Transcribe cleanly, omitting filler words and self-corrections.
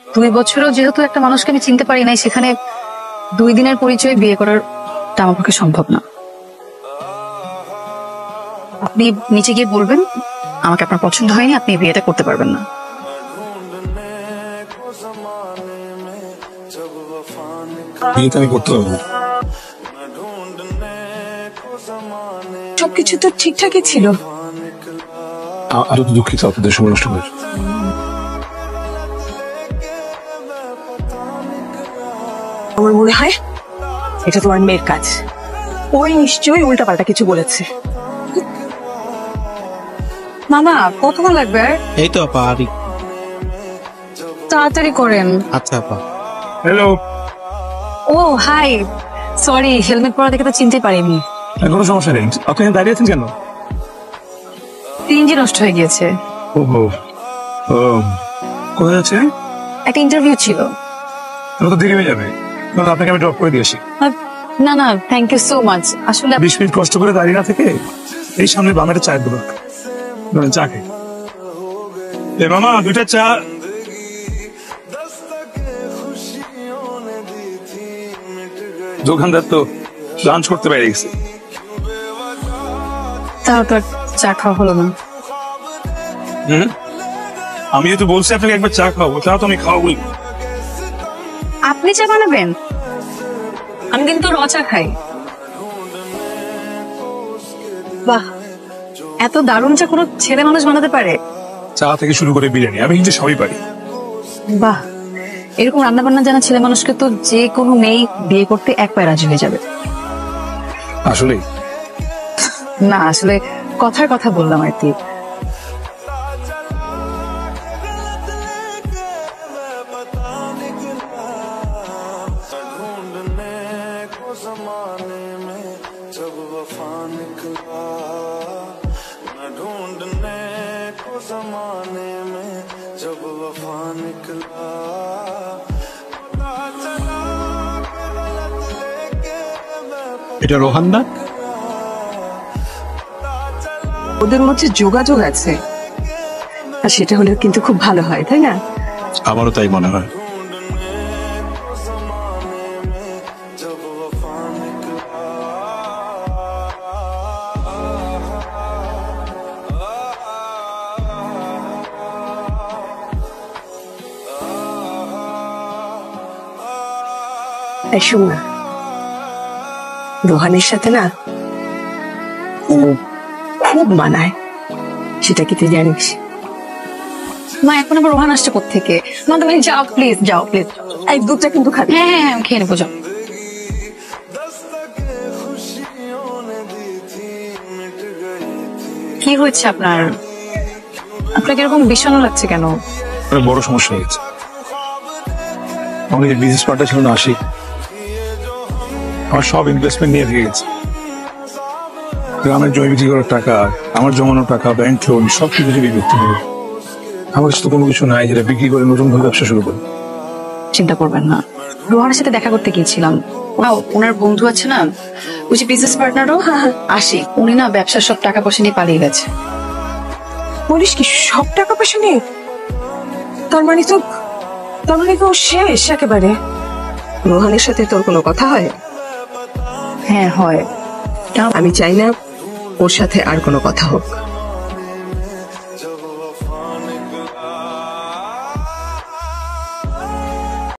2 বছরও যেহেতু একটা মানুষকে আমি চিনতে পারি নাই, সেখানে 2 দিনের পরিচয়ে বিয়ে করার আমার পক্ষে সম্ভব না। আপনি নিচে গিয়ে বলবেন আমাকে আপনার পছন্দ হয়নি, আপনি বিয়েটা করতে পারবেন না। বিয়েটা আমি করতে পারবো। সবকিছু তো ঠিকঠাকই ছিল। আরো তো দুঃখিত আপনাদের সময় নষ্ট করে। আমার মনে হয় এটা তোমার মেয়ের কাজ। ওই নিশ্চয়ই উল্টাপাল্টা কিছু বলেছে। মামা কতক্ষণ লাগবে? এই তো আপা আরি। তাড়াতাড়ি করেন। আচ্ছা আপা। হ্যালো। ও হাই, সরি হেলমেট পরা দেখে তো চিনতে পারিনি। কোনো সমস্যা নেই, আপনি দাঁড়িয়ে আছেন কেন? ইঞ্জিন নষ্ট হয়ে গিয়েছে। ওহো, কোথায় যাচ্ছে? একটা ইন্টারভিউ ছিল। তাহলে তো দেরি হয়ে যাবে, আপনাকে আমি ড্রপ করে দিয়ে আসি। না না, থ্যাংক ইউ সো মাচ। আসলে 20 মিনিট কষ্ট করে দাঁড়িয়ে না থেকে এই সামনে বামে একটা চায়ের দোকান, চা খাই। এ মামা 2টা চা। দোকানদার তো লাঞ্চ করতে বাইরে গেছে। তারপর চা খাওয়া হলো না। আমি যেহেতু বলছি আপনাকে একবার চা খাওয়াবো, তা তো আমি খাওয়াবোই। আপনি চা বানাবেন? আমি কিন্তু র চা খাই। বাহ, এত দারুণ চা কোনো ছেলে মানুষ বানাতে পারে? চা থেকে শুরু করে বিরিয়ানি আমি কিন্তু সবই পারি। বাহ, এরকম রান্না বান্না জানা ছেলে মানুষকে তো যে কোনো মেয়ে বিয়ে করতে এক পায়ে রাজি হয়ে যাবে। আসলে না, আসলে কথার কথা বললাম আর কি। এটা রোহান না? ওদের মধ্যে যোগাযোগ আছে, আর সেটা হলেও কিন্তু খুব ভালো হয়, তাই না? আমারও তাই মনে হয়। শোন না, রোহানের সাথে না ও খুব মানায়, সেটা কি তুই জানিস? মা এখন আবার রোহান আসছে কোত্থেকে? মা তুমি যাও প্লিজ, যাও প্লিজ। এই দুধটা কিন্তু খাবি? হ্যাঁ হ্যাঁ হ্যাঁ, খেয়ে নেবো, যাও। কি হয়েছে আপনার? আপনাকে এরকম বিষণ্ণ লাগছে কেন? বড় সমস্যা হয়ে গেছে। আমাদের বিজনেস পার্টনার ছিল না আশিক, আমার সব ইনভেস্টমেন্ট নিয়ে ভেঙে গেছে। গ্রামের জমি বিক্রি করার টাকা, আমার জমানোর টাকা, ব্যাংক লোন সবকিছু যদি বিক্রি করে, আমার কাছে তো কোনো কিছু নাই যেটা বিক্রি করে নতুন ভাবে ব্যবসা শুরু করবো। চিন্তা করবেন না, রোহানের সাথে দেখা করতে গিয়েছিলাম। ওনার বন্ধু আছে না, ওই যে বিজনেস পার্টনারও আসি, উনি না ব্যবসার সব টাকা পয়সা নিয়ে পালিয়ে গেছে। বলিস কি, সব টাকা পয়সা নিয়ে? তার মানে তো ও শেষ একেবারে। রোহানের সাথে তোর কোনো কথা হয়? হ্যাঁ হয়। আমি চাই না ওর সাথে আর কোনো কথা হোক।